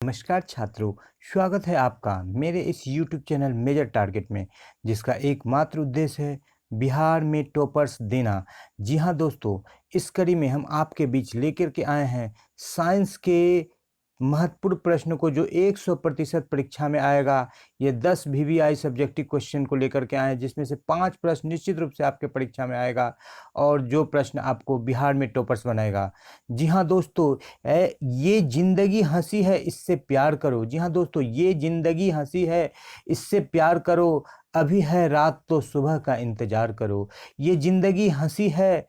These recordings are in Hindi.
नमस्कार छात्रों, स्वागत है आपका मेरे इस YouTube चैनल मेजर टारगेट में, जिसका एकमात्र उद्देश्य है बिहार में टॉपर्स देना। जी हाँ दोस्तों, इस कड़ी में हम आपके बीच लेकर के आए हैं साइंस के महत्वपूर्ण प्रश्न को जो 100% परीक्षा में आएगा। ये 10 VVI सब्जेक्टिव क्वेश्चन को लेकर के आए हैं, जिसमें से 5 प्रश्न निश्चित रूप से आपके परीक्षा में आएगा और जो प्रश्न आपको बिहार में टॉपर्स बनाएगा। जी हाँ दोस्तों, ये जिंदगी हंसी है इससे प्यार करो। जी हाँ दोस्तों, ये जिंदगी हंसी है इससे प्यार करो, अभी है रात तो सुबह का इंतजार करो। ये जिंदगी हंसी है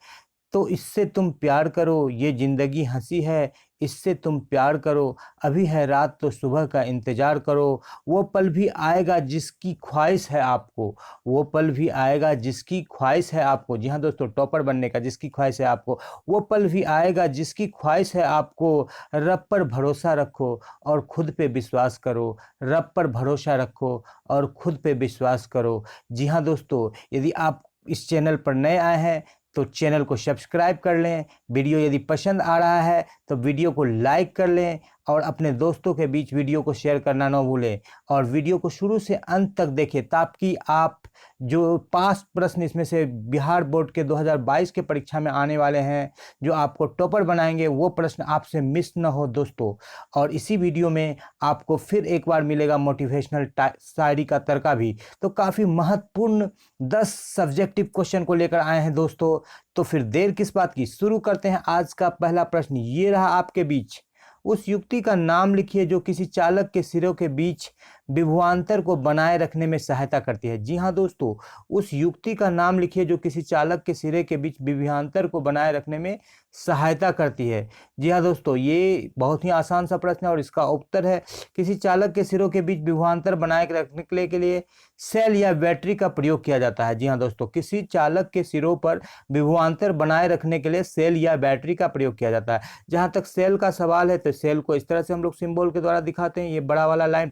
तो इससे तुम प्यार करो, ये ज़िंदगी हंसी है इससे तुम प्यार करो, अभी है रात तो सुबह का इंतज़ार करो। वो पल भी आएगा जिसकी ख्वाहिश है आपको, वो पल भी आएगा जिसकी ख्वाहिश है आपको। जी हाँ दोस्तों, टॉपर बनने का जिसकी ख्वाहिश है आपको, वो पल भी आएगा जिसकी ख्वाहिश है आपको। रब पर भरोसा रखो और खुद पे विश्वास करो, रब पर भरोसा रखो और खुद पे विश्वास करो। जी हाँ दोस्तों, यदि आप इस चैनल पर नए आए हैं तो चैनल को सब्सक्राइब कर लें। वीडियो यदि पसंद आ रहा है तो वीडियो को लाइक कर लें और अपने दोस्तों के बीच वीडियो को शेयर करना ना भूलें और वीडियो को शुरू से अंत तक देखें, ताकि आप जो पास प्रश्न इसमें से बिहार बोर्ड के 2022 के परीक्षा में आने वाले हैं, जो आपको टॉपर बनाएंगे, वो प्रश्न आपसे मिस न हो दोस्तों। और इसी वीडियो में आपको फिर एक बार मिलेगा मोटिवेशनल शायरी का तर्का भी। तो काफ़ी महत्वपूर्ण 10 सब्जेक्टिव क्वेश्चन को लेकर आए हैं दोस्तों। तो फिर देर किस बात की, शुरू करते हैं। आज का पहला प्रश्न ये रहा आपके बीच। उस युक्ति का नाम लिखिए जो किसी चालक के सिरों के बीच विभवांतर को बनाए रखने में सहायता करती है। जी हाँ दोस्तों, उस युक्ति का नाम लिखिए जो किसी चालक के सिरे के बीच विभवांतर को बनाए रखने में सहायता करती है। जी हाँ दोस्तों, ये बहुत ही आसान सा प्रश्न है और इसका उत्तर है किसी चालक के सिरों के बीच विभवांतर बनाए रखने के लिए सेल या बैटरी का प्रयोग किया जाता है। जी हाँ दोस्तों, किसी चालक के सिरों पर विभवांतर बनाए रखने के लिए सेल या बैटरी का प्रयोग किया जाता है। जहाँ तक सेल का सवाल है तो सेल को इस तरह से हम लोग सिंबल के द्वारा दिखाते हैं। ये बड़ा वाला लाइन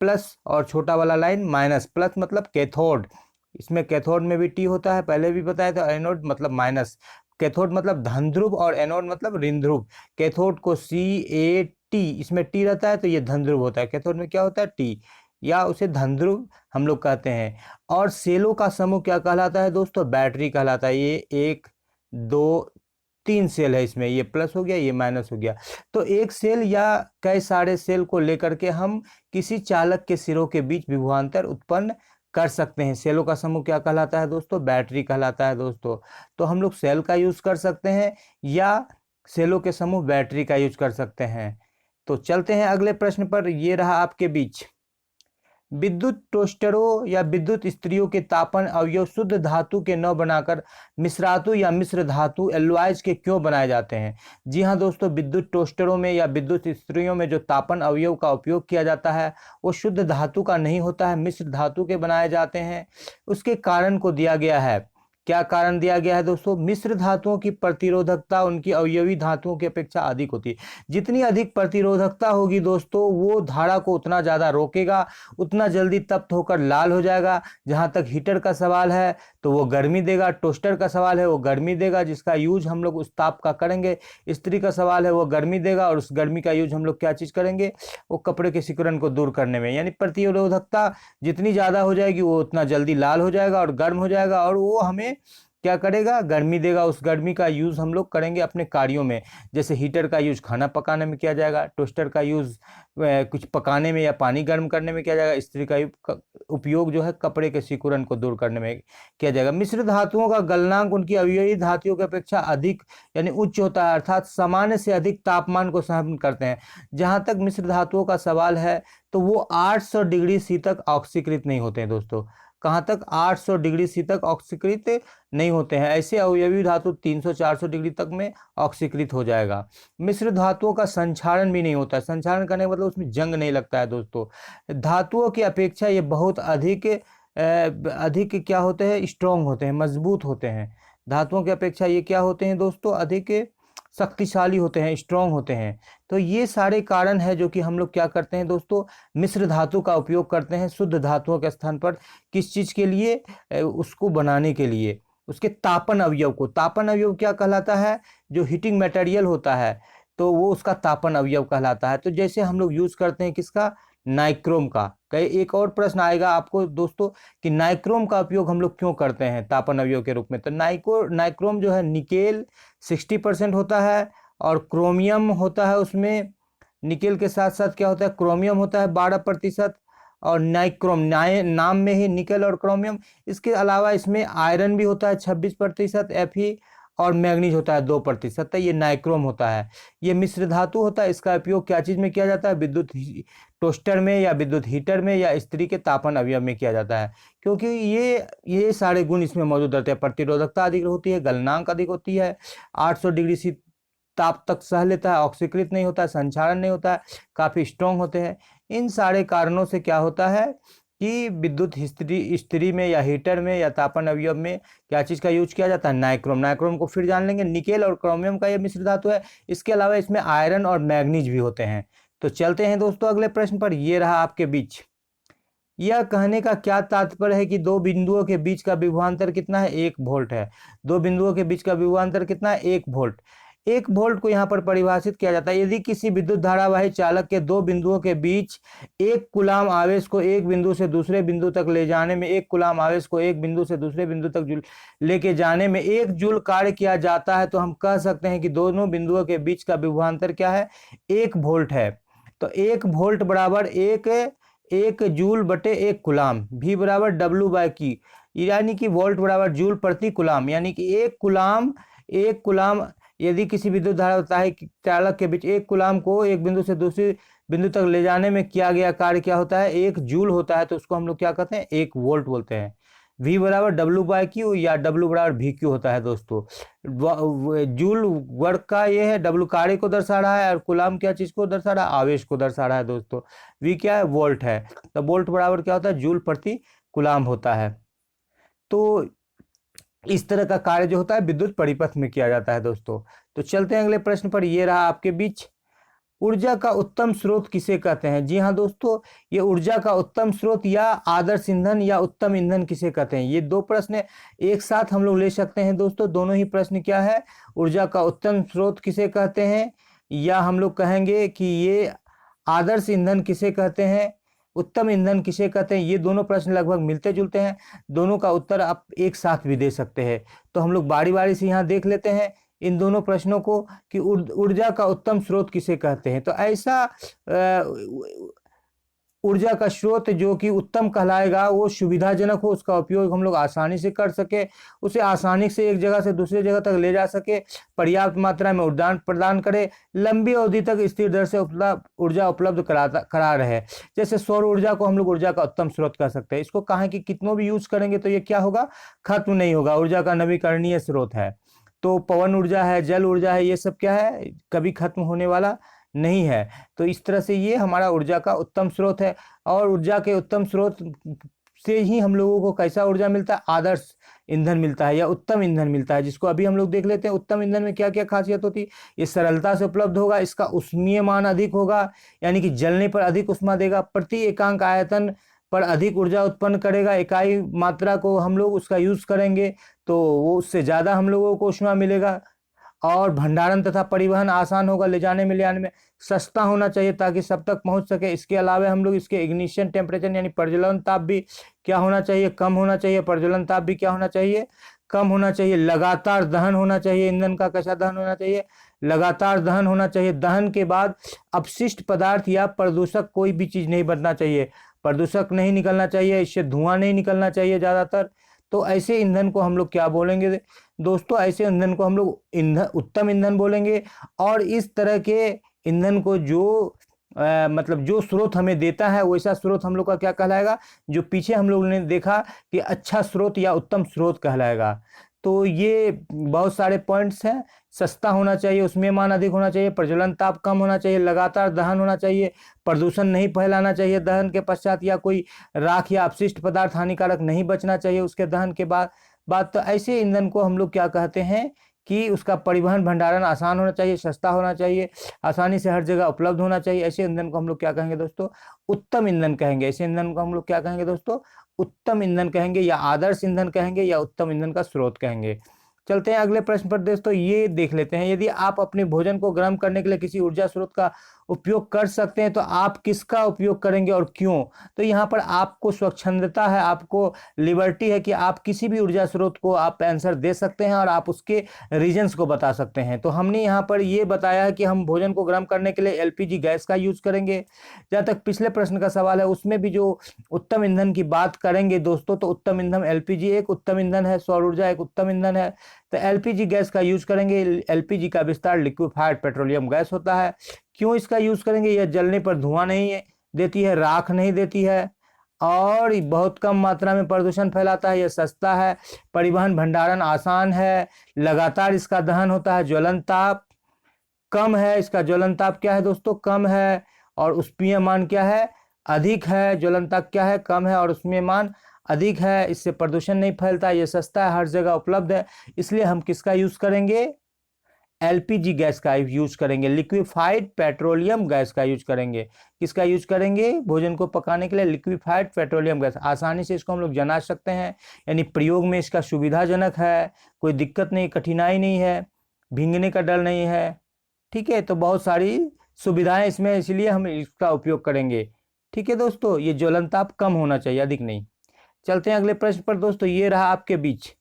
प्लस और छोटा वाला लाइन माइनस। प्लस मतलब कैथोड, इसमें कैथोड में भी टी होता है, पहले भी बताया था। एनोड मतलब माइनस, कैथोड मतलब धन ध्रुव और एनोड मतलब ऋण ध्रुव। कैथोड को CAT, इसमें टी रहता है तो ये धन ध्रुव होता है। कैथोड में क्या होता है, टी, या उसे धन ध्रुव हम लोग कहते हैं। और सेलों का समूह क्या कहलाता है दोस्तों, बैटरी कहलाता है। ये 1 2 3 सेल है, इसमें ये प्लस हो गया, ये माइनस हो गया। तो एक सेल या कई सारे सेल को लेकर के हम किसी चालक के सिरों के बीच विभवांतर उत्पन्न कर सकते हैं। सेलों का समूह क्या कहलाता है दोस्तों, बैटरी कहलाता है दोस्तों। तो हम लोग सेल का यूज कर सकते हैं या सेलों के समूह बैटरी का यूज कर सकते हैं। तो चलते हैं अगले प्रश्न पर। ये रहा आपके बीच। विद्युत टोस्टरों या विद्युत इस्त्रियों के तापन अवयव शुद्ध धातु के न बनाकर मिश्रातु या मिश्र धातु एलॉयज के क्यों बनाए जाते हैं। जी हाँ दोस्तों, विद्युत टोस्टरों में या विद्युत इस्त्रियों में जो तापन अवयव का उपयोग किया जाता है वो शुद्ध धातु का नहीं होता है, मिश्र धातु के बनाए जाते हैं। उसके कारण को दिया गया है। क्या कारण दिया गया है दोस्तों, मिश्र धातुओं की प्रतिरोधकता उनकी अवयवी धातुओं की अपेक्षा अधिक होती है। जितनी अधिक प्रतिरोधकता होगी दोस्तों, वो धारा को उतना ज़्यादा रोकेगा, उतना जल्दी तप्त होकर लाल हो जाएगा। जहाँ तक हीटर का सवाल है तो वो गर्मी देगा, टोस्टर का सवाल है वो गर्मी देगा जिसका यूज हम लोग उस ताप का करेंगे। इस्त्री का सवाल है वो गर्मी देगा और उस गर्मी का यूज हम लोग क्या चीज़ करेंगे, वो कपड़े के सिकुड़न को दूर करने में। यानी प्रतिरोधकता जितनी ज़्यादा हो जाएगी वो उतना जल्दी लाल हो जाएगा और गर्म हो जाएगा और वो हमें क्या करेगा, गर्मी देगा। उस गर्मी का यूज़ हम लोग करेंगे अपने कार्यों में। जैसे हीटर का यूज़ खाना पकाने में किया जाएगा, टोस्टर का यूज़ कुछ पकाने में या पानी गर्म करने में किया जाएगा, इस्त्री का उपयोग जो है कपड़े के सिकुड़न को दूर करने में किया जाएगा। मिश्र धातुओं का गलनांक उनकी अवयवी धातुओं की अपेक्षा अधिक यानी उच्च होता है, अर्थात सामान्य से अधिक तापमान को सहन करते हैं। जहाँ तक मिश्र धातुओं का सवाल है तो वो 800 डिग्री सी तक ऑक्सीकृत नहीं होते हैं दोस्तों। कहाँ तक, 800 डिग्री सी तक ऑक्सीकृत नहीं होते हैं। ऐसे अवयवी धातु 300-400 डिग्री तक में ऑक्सीकृत हो जाएगा। मिश्र धातुओं का संक्षारण भी नहीं होता है। संक्षारण करने का मतलब उसमें जंग नहीं लगता है दोस्तों। धातुओं की अपेक्षा ये बहुत अधिक क्या होते हैं, स्ट्रॉन्ग होते हैं, मजबूत होते हैं। धातुओं की अपेक्षा ये क्या होते हैं दोस्तों, अधिक शक्तिशाली होते हैं, स्ट्रॉन्ग होते हैं। तो ये सारे कारण है जो कि हम लोग क्या करते हैं दोस्तों, मिश्र धातु का उपयोग करते हैं शुद्ध धातुओं के स्थान पर। किस चीज़ के लिए, उसको बनाने के लिए, उसके तापन अवयव को। तापन अवयव क्या कहलाता है, जो हीटिंग मटेरियल होता है तो वो उसका तापन अवयव कहलाता है। तो जैसे हम लोग यूज करते हैं किसका, नाइक्रोम का। कई एक और प्रश्न आएगा आपको दोस्तों कि नाइक्रोम का उपयोग हम लोग क्यों करते हैं तापन अवयव के रूप में। तो नाइक्रोम जो है निकेल 60% होता है और क्रोमियम होता है उसमें। निकेल के साथ साथ क्या होता है, क्रोमियम होता है 12%। और नाइक्रोम नाम में ही निकेल और क्रोमियम। इसके अलावा इसमें आयरन भी होता है 26% Fe, और मैग्नीज होता है 2%। तो ये नाइक्रोम होता है, ये मिश्र धातु होता है। इसका उपयोग क्या चीज़ में किया जाता है, विद्युत टोस्टर में या विद्युत हीटर में या स्त्री के तापन अवयव में किया जाता है, क्योंकि ये सारे गुण इसमें मौजूद रहते हैं। प्रतिरोधकता अधिक होती है, गलनांक अधिक होती है, 800 डिग्री सी ताप तक सह लेता है, ऑक्सीकृत नहीं होता है, संक्षारण नहीं होता है, काफ़ी स्ट्रॉन्ग होते हैं। इन सारे कारणों से क्या होता है कि विद्युत स्त्री में या हीटर में या तापन अवयव में क्या चीज़ का यूज किया जाता है, नाइक्रोम। नाइक्रोम को फिर जान लेंगे, निकेल और क्रोमियम का ये मिश्र धातु है। इसके अलावा इसमें आयरन और मैग्नीज भी होते हैं। तो चलते हैं दोस्तों अगले प्रश्न पर। ये रहा आपके बीच, यह कहने का क्या तात्पर्य है कि दो बिंदुओं के बीच का विभवांतर कितना है, 1 वोल्ट है। दो बिंदुओं के बीच का विभवांतर कितना है, 1 वोल्ट। 1 वोल्ट को यहाँ पर परिभाषित किया जाता है, यदि किसी विद्युत धारावाही चालक के दो बिंदुओं के बीच 1 कूलाम आवेश को एक बिंदु से दूसरे बिंदु तक ले जाने में, 1 कूलाम आवेश को एक बिंदु से दूसरे बिंदु तक लेके जाने में 1 जूल कार्य किया जाता है, तो हम कह सकते हैं कि दोनों बिंदुओं के बीच का विभवांतर क्या है, 1 वोल्ट है। तो 1 वोल्ट बराबर 1 जूल बटे 1 कूलाम, V बराबर W/Q, यानी कि वोल्ट बराबर जूल प्रति कूलाम, यानी कि 1 कूलाम यदि किसी विद्युत धारावाही चालक के बीच 1 कूलाम को एक बिंदु से दूसरे बिंदु तक ले जाने में किया गया कार्य क्या होता है, 1 जूल होता है। तो उसको हम लोग क्या कहते हैं, 1 वोल्ट बोलते हैं। V बराबर W/Q या W बराबर VQ होता है दोस्तों। जूल वर्ग का ये है, W कार्य को दर्शा रहा है और कूलाम क्या चीज को दर्शा रहा है, आवेश को दर्शा रहा है दोस्तों। V क्या है, वोल्ट है। तो वोल्ट बराबर क्या होता है, जूल प्रति कूलाम होता है। तो इस तरह का कार्य जो होता है विद्युत परिपथ में किया जाता है दोस्तों। तो चलते हैं अगले प्रश्न पर। ये रहा आपके बीच, ऊर्जा का उत्तम स्रोत किसे कहते हैं। जी हाँ दोस्तों, ये ऊर्जा का उत्तम स्रोत या आदर्श ईंधन या उत्तम ईंधन किसे कहते हैं। ये दो प्रश्न एक साथ हम लोग ले सकते हैं दोस्तों। दोनों ही प्रश्न क्या है, ऊर्जा का उत्तम स्रोत किसे कहते हैं, या हम लोग कहेंगे कि ये आदर्श ईंधन किसे कहते हैं, उत्तम ईंधन किसे कहते हैं। ये दोनों प्रश्न लगभग मिलते जुलते हैं, दोनों का उत्तर आप एक साथ भी दे सकते हैं। तो हम लोग बारी बारी से यहाँ देख लेते हैं इन दोनों प्रश्नों को कि ऊर्जा का उत्तम स्रोत किसे कहते हैं। तो ऐसा ऊर्जा का स्रोत जो कि उत्तम कहलाएगा, वो सुविधाजनक हो, उसका उपयोग हम लोग आसानी से कर सके, उसे आसानी से एक जगह से दूसरी जगह तक ले जा सके, पर्याप्त मात्रा में ऊर्जा प्रदान करे, लंबी अवधि तक स्थिर दर से ऊर्जा उपलब्ध करा रहे। जैसे सौर ऊर्जा को हम लोग ऊर्जा का उत्तम स्रोत कह सकते हैं। इसको कहें कि कितनों भी यूज करेंगे तो ये क्या होगा, खत्म नहीं होगा, ऊर्जा का नवीकरणीय स्रोत है। तो पवन ऊर्जा है, जल ऊर्जा है, ये सब क्या है, कभी खत्म होने वाला नहीं है। तो इस तरह से ये हमारा ऊर्जा का उत्तम स्रोत है। और ऊर्जा के उत्तम स्रोत से ही हम लोगों को कैसा ऊर्जा मिलता है, आदर्श ईंधन मिलता है या उत्तम ईंधन मिलता है, जिसको अभी हम लोग देख लेते हैं। उत्तम ईंधन में क्या क्या खासियत होती है, ये सरलता से उपलब्ध होगा, इसका ऊष्मीय मान अधिक होगा, यानी कि जलने पर अधिक ऊष्मा देगा, प्रति एकांक आयतन पर अधिक ऊर्जा उत्पन्न करेगा। इकाई मात्रा को हम लोग उसका यूज करेंगे तो वो उससे ज़्यादा हम लोगों को ऊष्मा मिलेगा। और भंडारण तथा परिवहन आसान होगा, ले जाने में ले आने में। सस्ता होना चाहिए ताकि सब तक पहुंच सके। इसके अलावा हम लोग इसके इग्निशन टेम्परेचर यानी प्रज्वलन ताप भी क्या होना चाहिए, कम होना चाहिए। प्रज्वलन ताप भी क्या होना चाहिए, कम होना चाहिए। लगातार दहन होना चाहिए, ईंधन का कैसा दहन होना चाहिए, लगातार दहन होना चाहिए। दहन के बाद अपशिष्ट पदार्थ या प्रदूषक कोई भी चीज़ नहीं बनना चाहिए, प्रदूषक नहीं निकलना चाहिए, इससे धुआं नहीं निकलना चाहिए ज़्यादातर। तो ऐसे ईंधन को हम लोग क्या बोलेंगे दोस्तों, ऐसे ईंधन को हम लोग उत्तम ईंधन बोलेंगे। और इस तरह के ईंधन को जो मतलब जो स्रोत हमें देता है वैसा स्रोत हम लोग का क्या कहलाएगा, जो पीछे हम लोग ने देखा कि अच्छा स्रोत या उत्तम स्रोत कहलाएगा। तो ये बहुत सारे पॉइंट्स हैं। सस्ता होना चाहिए, उसमें मान अधिक होना चाहिए, प्रज्वलन ताप कम होना चाहिए, लगातार दहन होना चाहिए, प्रदूषण नहीं फैलाना चाहिए दहन के पश्चात, या कोई राख या अपशिष्ट पदार्थ हानिकारक नहीं बचना चाहिए उसके दहन के बाद। तो ऐसे ईंधन को हम लोग क्या कहते हैं कि उसका परिवहन भंडारण आसान होना चाहिए, सस्ता होना चाहिए, आसानी से हर जगह उपलब्ध होना चाहिए। ऐसे ईंधन को हम लोग क्या कहेंगे दोस्तों, उत्तम ईंधन कहेंगे। ऐसे ईंधन को हम लोग क्या कहेंगे दोस्तों, उत्तम ईंधन कहेंगे, या आदर्श ईंधन कहेंगे, या उत्तम ईंधन का स्रोत कहेंगे। चलते हैं अगले प्रश्न पर दोस्तों, ये देख लेते हैं, यदि आप अपने भोजन को गर्म करने के लिए किसी ऊर्जा स्रोत का उपयोग कर सकते हैं तो आप किसका उपयोग करेंगे और क्यों? तो यहाँ पर आपको स्वच्छंदता है, आपको लिबर्टी है कि आप किसी भी ऊर्जा स्रोत को आप आंसर दे सकते हैं और आप उसके रीजंस को बता सकते हैं। तो हमने यहाँ पर ये बताया है कि हम भोजन को गर्म करने के लिए एलपीजी गैस का यूज करेंगे। जहाँ तक पिछले प्रश्न का सवाल है उसमें भी जो उत्तम ईंधन की बात करेंगे दोस्तों, तो उत्तम ईंधन एलपीजी एक उत्तम ईंधन है, सौर ऊर्जा एक उत्तम ईंधन है। तो एलपीजी गैस का यूज करेंगे। एलपीजी का विस्तार लिक्विफाइड पेट्रोलियम गैस होता है। क्यों इसका यूज करेंगे? यह जलने पर धुआं नहीं देती है, राख नहीं देती है और बहुत कम मात्रा में प्रदूषण फैलाता है। यह सस्ता है, परिवहन भंडारण आसान है, लगातार इसका दहन होता है, ज्वलन ताप कम है। इसका ज्वलन ताप क्या है दोस्तों? कम है। और उष्मीय मान क्या है? अधिक है। ज्वलन ताप क्या है? कम है और उष्मीय मान अधिक है। इससे प्रदूषण नहीं फैलता, ये सस्ता है, हर जगह उपलब्ध है। इसलिए हम किसका यूज करेंगे? एलपीजी गैस का यूज करेंगे, लिक्विफाइड पेट्रोलियम गैस का यूज करेंगे। किसका यूज करेंगे? भोजन को पकाने के लिए लिक्विफाइड पेट्रोलियम गैस। आसानी से इसको हम लोग जना सकते हैं, यानी प्रयोग में इसका सुविधाजनक है, कोई दिक्कत नहीं, कठिनाई नहीं है, भींगने का डर नहीं है। ठीक है, तो बहुत सारी सुविधाएं इसमें, इसलिए हम इसका उपयोग करेंगे। ठीक है दोस्तों, ये ज्वलनताप कम होना चाहिए, अधिक नहीं। चलते हैं अगले प्रश्न पर दोस्तों, ये रहा आपके बीच।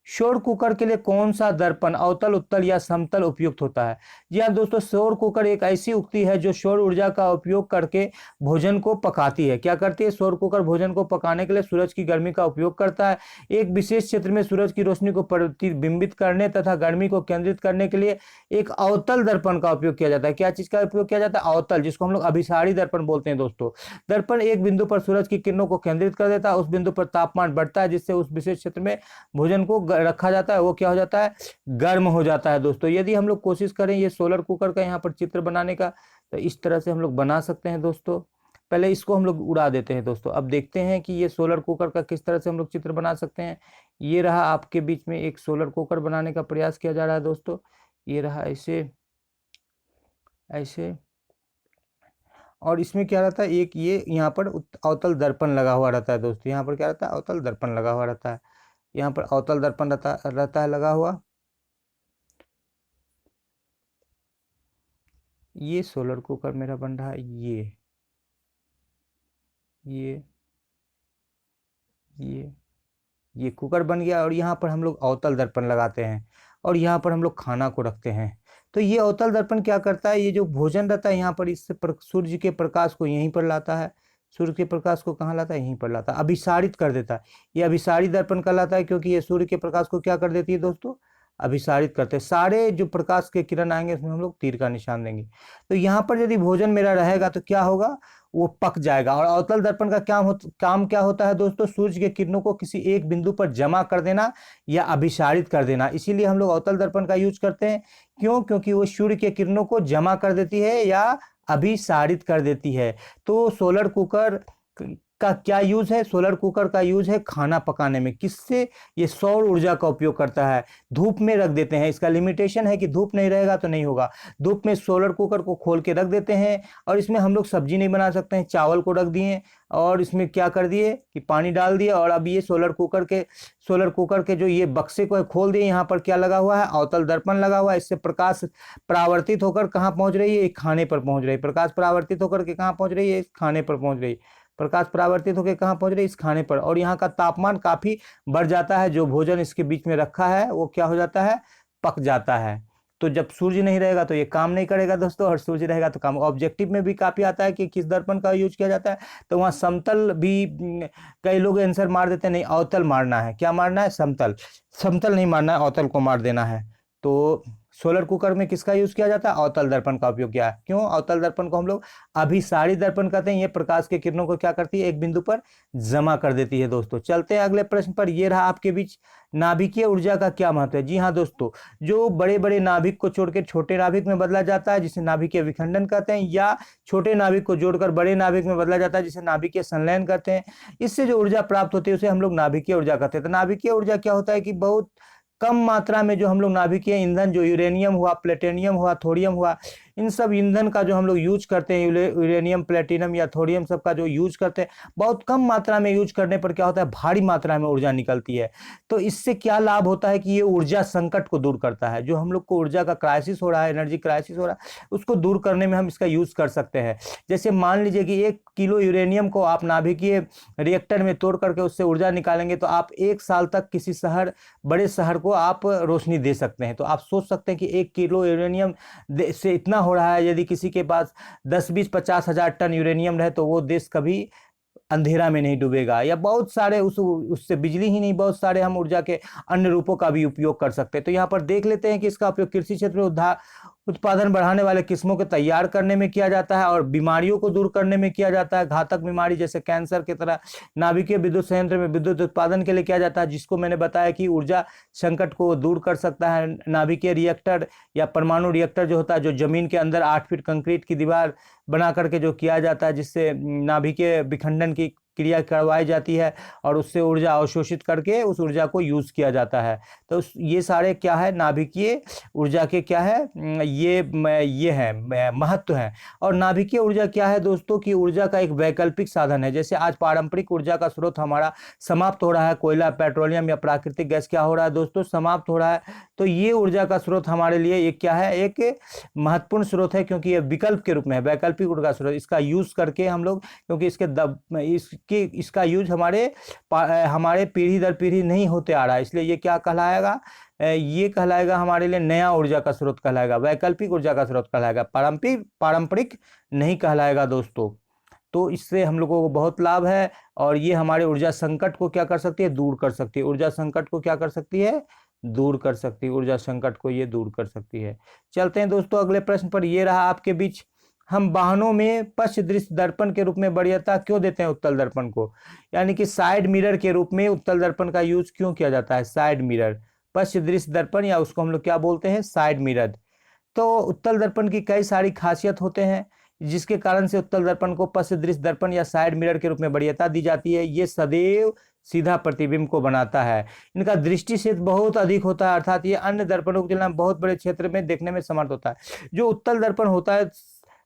सौर कुकर के लिए कौन सा दर्पण अवतल, उत्तल या समतल उपयुक्त होता है? जी हाँ दोस्तों, सौर कुकर एक ऐसी उक्ति है जो सौर ऊर्जा का उपयोग करके भोजन को पकाती है। क्या करती है? सौर कुकर भोजन को पकाने के लिए सूरज की गर्मी का उपयोग करता है। एक विशेष क्षेत्र में सूरज की रोशनी को प्रतिबिंबित करने तथा गर्मी को केंद्रित करने के लिए एक अवतल दर्पण का उपयोग किया जाता है। क्या चीज का उपयोग किया जाता है? अवतल, जिसको हम लोग अभिसारी दर्पण बोलते हैं दोस्तों। दर्पण एक बिंदु पर सूरज की किरणों को केंद्रित कर देता है, उस बिंदु पर तापमान बढ़ता है जिससे उस विशेष क्षेत्र में भोजन को रखा जाता है, वो क्या हो जाता है? गर्म हो जाता है दोस्तों। यदि हम लोग कोशिश करें ये सोलर कुकर का यहाँ पर चित्र बनाने का, तो इस तरह से हम लोग बना सकते हैं दोस्तों। पहले इसको हम लोग उड़ा देते हैं दोस्तों। अब देखते हैं कि ये सोलर कुकर का किस तरह से हम लोग चित्र बना सकते हैं। ये रहा आपके बीच में एक सोलर कुकर बनाने का प्रयास किया जा रहा है दोस्तों। ये रहा ऐसे ऐसे, और इसमें क्या रहता है? एक ये यहाँ पर अवतल दर्पण लगा हुआ रहता है दोस्तों। यहाँ पर क्या रहता है? अवतल दर्पण लगा हुआ रहता है। यहाँ पर अवतल दर्पण रहता है लगा हुआ। ये सोलर कुकर मेरा बन रहा है, ये ये ये कुकर बन गया और यहाँ पर हम लोग अवतल दर्पण लगाते हैं और यहाँ पर हम लोग खाना को रखते हैं। तो ये अवतल दर्पण क्या करता है? ये जो भोजन रहता है यहाँ पर, इससे सूर्य के प्रकाश को यहीं पर लाता है। सूर्य के प्रकाश को कहाँ लाता है? यहीं पर लाता है, अभिसारित कर देता है। ये अभिसारी दर्पण कहलाता है, क्योंकि ये सूर्य के प्रकाश को क्या कर देती है दोस्तों? अभिसारित करते हैं। सारे जो प्रकाश के किरण आएंगे उसमें हम लोग तीर का निशान देंगे। तो यहाँ पर यदि भोजन मेरा रहेगा तो क्या होगा? वो पक जाएगा। और अवतल दर्पण का काम क्या होता है दोस्तों? सूर्य के किरणों को किसी एक बिंदु पर जमा कर देना या अभिसारित कर देना। इसीलिए हम लोग अवतल दर्पण का यूज करते हैं। क्यों? क्योंकि वो सूर्य के किरणों को जमा कर देती है या अभिसारित कर देती है। तो सोलर कुकर का क्या यूज है? सोलर कुकर का यूज है खाना पकाने में। किससे? ये सौर ऊर्जा का उपयोग करता है। धूप में रख देते हैं, इसका लिमिटेशन है कि धूप नहीं रहेगा तो नहीं होगा। धूप में सोलर कुकर को खोल के रख देते हैं और इसमें हम लोग सब्जी नहीं बना सकते हैं। चावल को रख दिए और इसमें क्या कर दिए कि पानी डाल दिए और अब ये सोलर कुकर के जो ये बक्से को खोल दिए। यहाँ पर क्या लगा हुआ है? अवतल दर्पण लगा हुआ है। इससे प्रकाश परावर्तित होकर कहाँ पहुंच रही है? खाने पर पहुंच रही है। प्रकाश परावर्तित होकर के कहाँ पहुंच रही है? खाने पर पहुंच रही है। प्रकाश परावर्तित होकर कहाँ पहुंच रही है? इस खाने पर। और यहाँ का तापमान काफी बढ़ जाता है। जो भोजन इसके बीच में रखा है वो क्या हो जाता है? पक जाता है। तो जब सूर्य नहीं रहेगा तो ये काम नहीं करेगा दोस्तों, और सूर्य रहेगा तो काम। ऑब्जेक्टिव में भी काफी आता है कि किस दर्पण का यूज किया जाता है। तो वहाँ समतल भी कई लोग आंसर मार देते हैं, नहीं अवतल मारना है। क्या मारना है? समतल। समतल नहीं मारना है, अवतल को मार देना है। तो सोलर कुकर में किसका यूज किया जाता है? अवतल दर्पण का उपयोग किया है। क्यों? अवतल दर्पण को हम लोग अभिसारी दर्पण कहते हैं। ये प्रकाश के किरणों को क्या करती है? एक बिंदु पर जमा कर देती है दोस्तों। चलते हैं अगले प्रश्न पर। ये रहा आपके बीच, नाभिकीय ऊर्जा का क्या महत्व है? जी हाँ दोस्तों, जो बड़े बड़े नाभिक को छोड़कर छोटे नाभिक में बदला जाता है जिसे नाभिकीय विखंडन कहते हैं, या छोटे नाभिक को जोड़कर बड़े नाभिक में बदला जाता है जिसे नाभिकीय संलयन कहते हैं। इससे जो ऊर्जा प्राप्त होती है उसे हम लोग नाभिकीय ऊर्जा कहते हैं। तो नाभिकीय ऊर्जा क्या होता है कि बहुत कम मात्रा में जो हम लोग नाभिकीय ईंधन, जो यूरेनियम हुआ, प्लेटिनियम हुआ, थोरियम हुआ, इन सब ईंधन का जो हम लोग यूज करते हैं, यूरेनियम, प्लेटिनम या थोरियम सब का जो यूज करते हैं, बहुत कम मात्रा में यूज करने पर क्या होता है, भारी मात्रा में ऊर्जा निकलती है। तो इससे क्या लाभ होता है कि ये ऊर्जा संकट को दूर करता है। जो हम लोग को ऊर्जा का क्राइसिस हो रहा है, एनर्जी क्राइसिस हो रहा है, उसको दूर करने में हम इसका यूज कर सकते हैं। जैसे मान लीजिए कि 1 किलो यूरेनियम को आप नाभिकीय रिएक्टर में तोड़ करके उससे ऊर्जा निकालेंगे तो आप 1 साल तक किसी बड़े शहर को आप रोशनी दे सकते हैं। तो आप सोच सकते हैं कि 1 किलो यूरेनियम से इतना हो रहा है। यदि किसी के पास 10, 20, 50 हजार टन यूरेनियम रहे तो वो देश कभी अंधेरा में नहीं डूबेगा। या बहुत सारे उससे बिजली ही नहीं, बहुत सारे हम ऊर्जा के अन्य रूपों का भी उपयोग कर सकते हैं। तो यहाँ पर देख लेते हैं कि इसका उपयोग कृषि क्षेत्र में उत्पादन बढ़ाने वाले किस्मों को तैयार करने में किया जाता है और बीमारियों को दूर करने में किया जाता है। घातक बीमारी जैसे कैंसर की तरह नाभिकीय विद्युत संयंत्र में विद्युत उत्पादन के लिए किया जाता है, जिसको मैंने बताया कि ऊर्जा संकट को दूर कर सकता है। नाभिकीय रिएक्टर या परमाणु रिएक्टर जो होता है, जो जमीन के अंदर 8 फीट कंक्रीट की दीवार बना करके जो किया जाता है, जिससे नाभिकीय विखंडन की क्रिया करवाई जाती है और उससे ऊर्जा अवशोषित करके उस ऊर्जा को यूज किया जाता है। तो ये सारे क्या है, नाभिकीय ऊर्जा के क्या है, ये है महत्व है। और नाभिकीय ऊर्जा क्या है दोस्तों, कि ऊर्जा का एक वैकल्पिक साधन है। जैसे आज पारंपरिक ऊर्जा का स्रोत हमारा समाप्त हो रहा है, कोयला, पेट्रोलियम या प्राकृतिक गैस क्या हो रहा है दोस्तों, समाप्त हो रहा है। तो ये ऊर्जा का स्रोत हमारे लिए एक क्या है, एक महत्वपूर्ण स्रोत है, क्योंकि ये विकल्प के रूप में है, वैकल्पिक ऊर्जा स्रोत। इसका यूज करके हम लोग, क्योंकि इसका यूज हमारे पीढ़ी दर पीढ़ी नहीं होते आ रहा है, इसलिए ये क्या कहलाएगा, ये कहलाएगा हमारे लिए नया ऊर्जा का स्रोत कहलाएगा, वैकल्पिक ऊर्जा का स्रोत कहलाएगा, पारंपरिक नहीं कहलाएगा दोस्तों। तो इससे हम लोगों को बहुत लाभ है और ये हमारे ऊर्जा संकट को क्या कर सकती है, दूर कर सकती है। ऊर्जा संकट को क्या कर सकती है, दूर कर सकती है। ऊर्जा संकट को ये दूर कर सकती है। चलते हैं दोस्तों अगले प्रश्न पर। ये रहा आपके बीच, हम वाहनों में पश्च दृश्य दर्पण के रूप में वरीयता क्यों देते हैं उत्तल दर्पण को, यानी कि साइड मिरर के रूप में उत्तल दर्पण का यूज क्यों किया जाता है। साइड मिरर, पश्च दृश्य दर्पण, या उसको हम लोग क्या बोलते हैं, साइड मिरर। तो उत्तल दर्पण की कई सारी खासियत होते हैं, जिसके कारण से उत्तल दर्पण को पश्च दृश्य दर्पण या साइड मिरर के रूप में वरीयता दी जाती है। ये सदैव सीधा प्रतिबिंब को बनाता है। इनका दृष्टि क्षेत्र बहुत अधिक होता है, अर्थात ये अन्य दर्पणों की तुलना में बहुत बड़े क्षेत्र में देखने में समर्थ होता है। जो उत्तल दर्पण होता है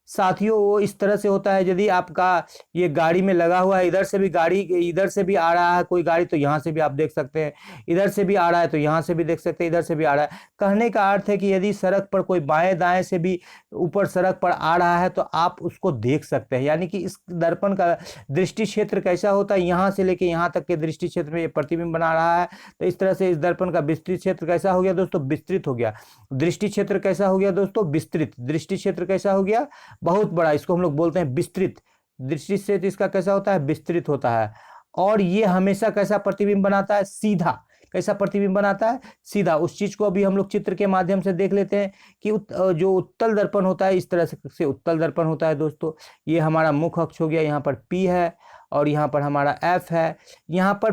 साथियों, वो इस तरह से होता है, यदि आपका ये गाड़ी में लगा हुआ है, इधर से भी गाड़ी, इधर से भी आ रहा है कोई गाड़ी तो यहाँ से भी आप देख सकते हैं, इधर से भी आ रहा है तो यहाँ से भी देख सकते हैं, इधर से भी आ रहा है। कहने का अर्थ है कि यदि सड़क पर कोई बाएं दाएं से भी ऊपर सड़क पर आ रहा है तो आप उसको देख सकते हैं। यानी कि इस दर्पण का दृष्टि क्षेत्र कैसा होता है, यहाँ से लेके यहाँ तक के दृष्टि क्षेत्र में ये प्रतिबिंब बना रहा है। तो इस तरह से इस दर्पण का विस्तृत क्षेत्र कैसा हो गया दोस्तों, विस्तृत हो गया। दृष्टि क्षेत्र कैसा हो गया दोस्तों, विस्तृत। दृष्टि क्षेत्र कैसा हो गया, बहुत बड़ा, इसको हम लोग बोलते हैं विस्तृत। दृष्टि से इसका कैसा होता है, विस्तृत होता है। और ये हमेशा कैसा प्रतिबिंब बनाता है, सीधा। कैसा प्रतिबिंब बनाता है, सीधा। उस चीज को अभी हम लोग चित्र के माध्यम से देख लेते हैं कि जो उत्तल दर्पण होता है, इस तरह से उत्तल दर्पण होता है दोस्तों। ये हमारा मुख्य अक्ष हो गया, यहाँ पर P है और यहाँ पर हमारा F है। यहाँ पर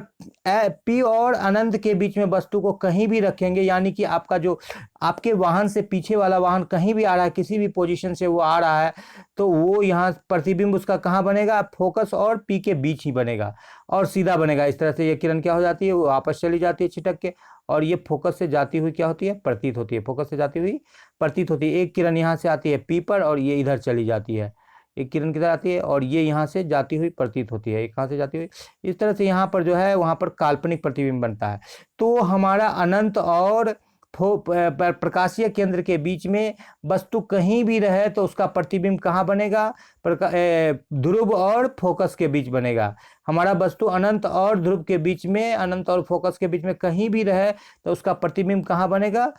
P और अनंत के बीच में वस्तु को कहीं भी रखेंगे, यानी कि आपका जो आपके वाहन से पीछे वाला वाहन कहीं भी आ रहा है, किसी भी पोजीशन से वो आ रहा है, तो वो यहाँ प्रतिबिंब उसका कहाँ बनेगा, फोकस और P के बीच ही बनेगा और सीधा बनेगा। इस तरह से ये किरण क्या हो जाती है, वो वापस चली जाती है छिटक के, और ये फोकस से जाती हुई क्या होती है, प्रतीत होती है। फोकस से जाती हुई प्रतीत होती है। एक किरण यहाँ से आती है P पर और ये इधर चली जाती है, एक किरण किधर आती है और ये यहाँ से जाती हुई प्रतीत होती है, एक कहाँ से जाती हुई। इस तरह से यहाँ पर जो है वहाँ पर काल्पनिक प्रतिबिंब बनता है। तो हमारा अनंत और प्रकाशीय केंद्र के बीच में वस्तु कहीं भी रहे तो उसका प्रतिबिंब कहाँ बनेगा, ध्रुव और फोकस के बीच बनेगा। हमारा वस्तु अनंत और ध्रुव के बीच में, अनंत और फोकस के बीच में कहीं भी रहे तो उसका प्रतिबिंब कहाँ बनेगा,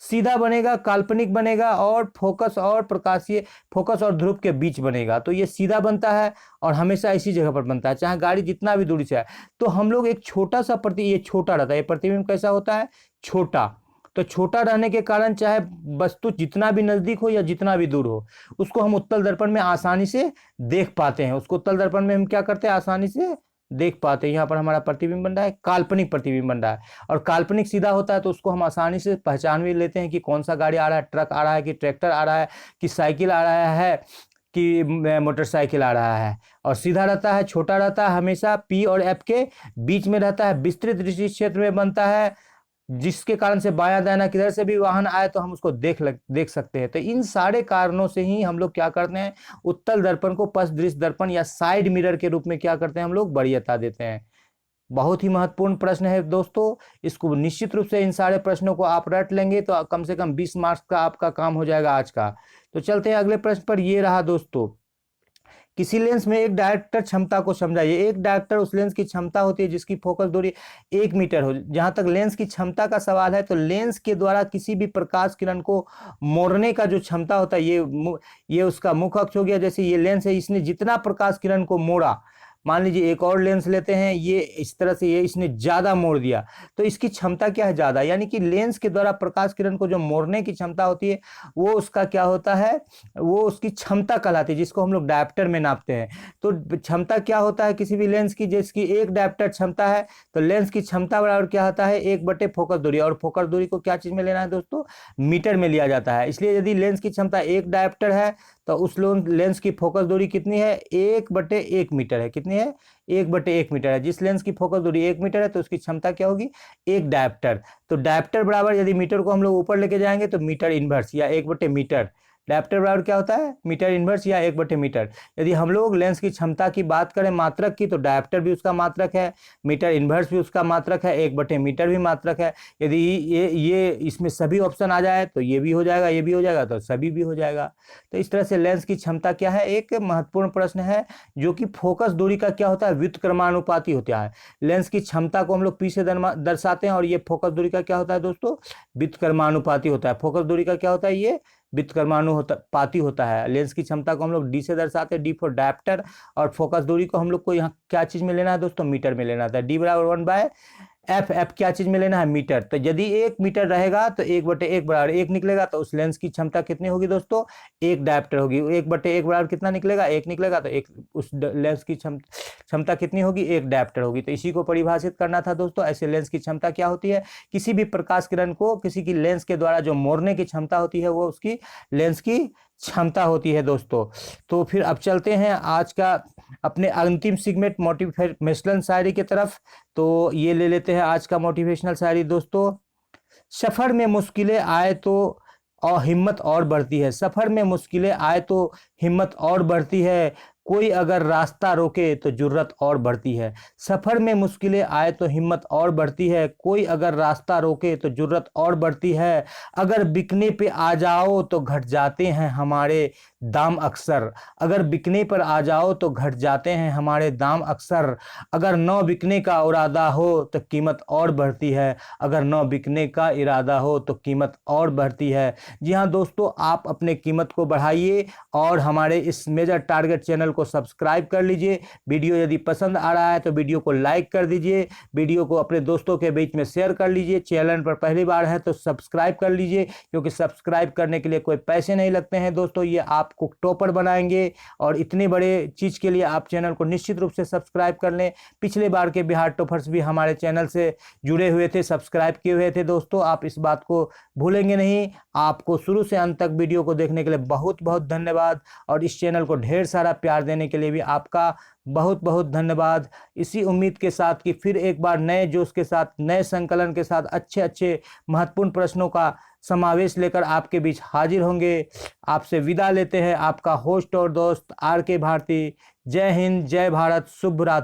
सीधा बनेगा, काल्पनिक बनेगा और फोकस और ध्रुव के बीच बनेगा। तो ये सीधा बनता है और हमेशा इसी जगह पर बनता है, चाहे गाड़ी जितना भी दूरी से है। तो हम लोग एक छोटा सा ये छोटा रहता है, ये प्रतिबिंब कैसा होता है, छोटा। तो छोटा रहने के कारण चाहे वस्तु जितना भी नजदीक हो या जितना भी दूर हो, उसको हम उत्तल दर्पण में आसानी से देख पाते हैं। उसको उत्तल दर्पण में हम क्या करते हैं, आसानी से देख पाते हैं। यहाँ पर हमारा प्रतिबिंब बन रहा है, काल्पनिक प्रतिबिंब बन रहा है, और काल्पनिक सीधा होता है तो उसको हम आसानी से पहचान भी लेते हैं कि कौन सा गाड़ी आ रहा है, ट्रक आ रहा है कि ट्रैक्टर आ रहा है कि साइकिल आ रहा है कि मोटरसाइकिल आ रहा है। और सीधा रहता है, छोटा रहता है, हमेशा P और F के बीच में रहता है, विस्तृत दृष्टि क्षेत्र में बनता है, जिसके कारण से बायां दायां किधर से भी वाहन आए तो हम उसको देख सकते हैं। तो इन सारे कारणों से ही हम लोग क्या करते हैं, उत्तल दर्पण को पश्च दृश्य दर्पण या साइड मिरर के रूप में क्या करते हैं, हम लोग वरीयता देते हैं। बहुत ही महत्वपूर्ण प्रश्न है दोस्तों, इसको निश्चित रूप से इन सारे प्रश्नों को आप रट लेंगे तो कम से कम 20 मार्क्स का आपका काम हो जाएगा आज का। तो चलते हैं अगले प्रश्न पर। ये रहा दोस्तों, किसी लेंस में एक डायरेक्टर क्षमता को समझाइए। एक डायरेक्टर उस लेंस की क्षमता होती है जिसकी फोकस दूरी 1 मीटर हो। जहां तक लेंस की क्षमता का सवाल है तो लेंस के द्वारा किसी भी प्रकाश किरण को मोड़ने का जो क्षमता होता है, ये उसका मुख्य अक्ष हो गया। जैसे ये लेंस है, इसने जितना प्रकाश किरण को मोड़ा, मान लीजिए एक और लेंस लेते हैं, ये इस तरह से, ये इसने ज्यादा मोड़ दिया तो इसकी क्षमता क्या है, ज्यादा। यानी कि लेंस के द्वारा प्रकाश किरण को जो मोड़ने की क्षमता होती है वो उसका क्या होता है, वो उसकी क्षमता कहलाती है, जिसको हम लोग डायप्टर में नापते हैं। तो क्षमता क्या होता है किसी भी लेंस की, जिसकी 1 डायप्टर क्षमता है तो लेंस की क्षमता बराबर क्या होता है, 1/फोकस दूरी। और फोकस दूरी को क्या चीज में लेना है दोस्तों, मीटर में लिया जाता है। इसलिए यदि लेंस की क्षमता 1 डायप्टर है तो उस लेंस की फोकस दूरी कितनी है, 1/1 मीटर है। कितनी है, 1/1 मीटर है। जिस लेंस की फोकस दूरी 1 मीटर है तो उसकी क्षमता क्या होगी, 1 डायप्टर। तो डायप्टर बराबर, यदि मीटर को हम लोग ऊपर लेके जाएंगे तो मीटर इनवर्स या 1/मीटर। डायप्टर बराबर क्या होता है, मीटर इनवर्स या 1/मीटर। यदि हम लोग लेंस की क्षमता की बात करें मात्रक की, तो डायप्टर भी उसका मात्रक है, मीटर इनवर्स भी उसका मात्रक है, 1/मीटर भी मात्रक है। यदि ये इसमें सभी ऑप्शन आ जाए तो ये भी हो जाएगा, ये भी हो जाएगा, तो सभी भी हो जाएगा। तो इस तरह से लेंस की क्षमता क्या है, एक महत्वपूर्ण प्रश्न है जो कि फोकस दूरी का क्या होता है, व्युत्क्रमानुपाती होता है। लेंस की क्षमता को हम लोग पी से दर्शाते हैं और ये फोकस दूरी का क्या होता है दोस्तों, व्युत्क्रमानुपाती होता है। फोकस दूरी का क्या होता है, ये व्युत्क्रमानुपाती होता है। लेंस की क्षमता को हम लोग डी से दर्शाते हैं, डी फॉर डायप्टर। और फोकस दूरी को हम लोग को यहाँ क्या चीज में लेना है दोस्तों, मीटर में लेना था। डी बराबर 1/f। एफ क्या चीज में लेना है, मीटर। तो यदि 1 मीटर रहेगा तो 1/1 बराबर 1 निकलेगा, तो उस लेंस की क्षमता कितनी होगी दोस्तों, 1 डायप्टर होगी। 1/1 बराबर कितना निकलेगा, 1 निकलेगा, तो एक उस लेंस की क्षमता कितनी होगी, 1 डायप्टर होगी। तो इसी को परिभाषित करना था दोस्तों। ऐसे लेंस की क्षमता क्या होती है, किसी भी प्रकाश किरण को किसी की लेंस के द्वारा जो मोड़ने की क्षमता होती है वो उसकी लेंस की क्षमता होती है दोस्तों। तो फिर अब चलते हैं आज का अपने अंतिम सेगमेंट मोटिवेशनल शायरी की तरफ। तो ये ले लेते हैं आज का मोटिवेशनल शायरी दोस्तों। सफर में मुश्किलें आए तो और हिम्मत और बढ़ती है। सफर में मुश्किलें आए तो हिम्मत और बढ़ती है, कोई अगर रास्ता रोके तो जुर्रत और बढ़ती है। सफर में मुश्किलें आए तो हिम्मत और बढ़ती है, कोई अगर रास्ता रोके तो जुर्रत और बढ़ती है। अगर बिकने पे आ जाओ तो घट जाते हैं हमारे दाम अक्सर। अगर बिकने पर आ जाओ तो घट जाते हैं हमारे दाम अक्सर। अगर न बिकने का इरादा हो तो कीमत और बढ़ती है। अगर न बिकने का इरादा हो तो कीमत और बढ़ती है। जी हाँ दोस्तों, आप अपने कीमत को बढ़ाइए और हमारे इस मेजर टारगेट चैनल को सब्सक्राइब कर लीजिए। वीडियो यदि पसंद आ रहा है तो वीडियो को लाइक कर दीजिए, वीडियो को अपने दोस्तों के बीच में शेयर कर लीजिए। चैनल पर पहली बार है तो सब्सक्राइब कर लीजिए, क्योंकि सब्सक्राइब करने के लिए कोई पैसे नहीं लगते हैं दोस्तों। ये आपको टॉपर बनाएंगे और इतने बड़े चीज के लिए आप चैनल को निश्चित रूप से सब्सक्राइब कर लें। पिछले बार के बिहार टॉपर्स भी हमारे चैनल से जुड़े हुए थे, सब्सक्राइब किए हुए थे दोस्तों। आप इस बात को भूलेंगे नहीं। आपको शुरू से अंत तक वीडियो को देखने के लिए बहुत बहुत धन्यवाद, और इस चैनल को ढेर सारा प्यार देने के लिए भी आपका बहुत बहुत धन्यवाद। इसी उम्मीद के साथ कि फिर एक बार नए जोश के साथ, नए संकलन के साथ, अच्छे अच्छे महत्वपूर्ण प्रश्नों का समावेश लेकर आपके बीच हाजिर होंगे। आपसे विदा लेते हैं आपका होस्ट और दोस्त RK भारती। जय हिंद, जय भारत, शुभ रात्रि।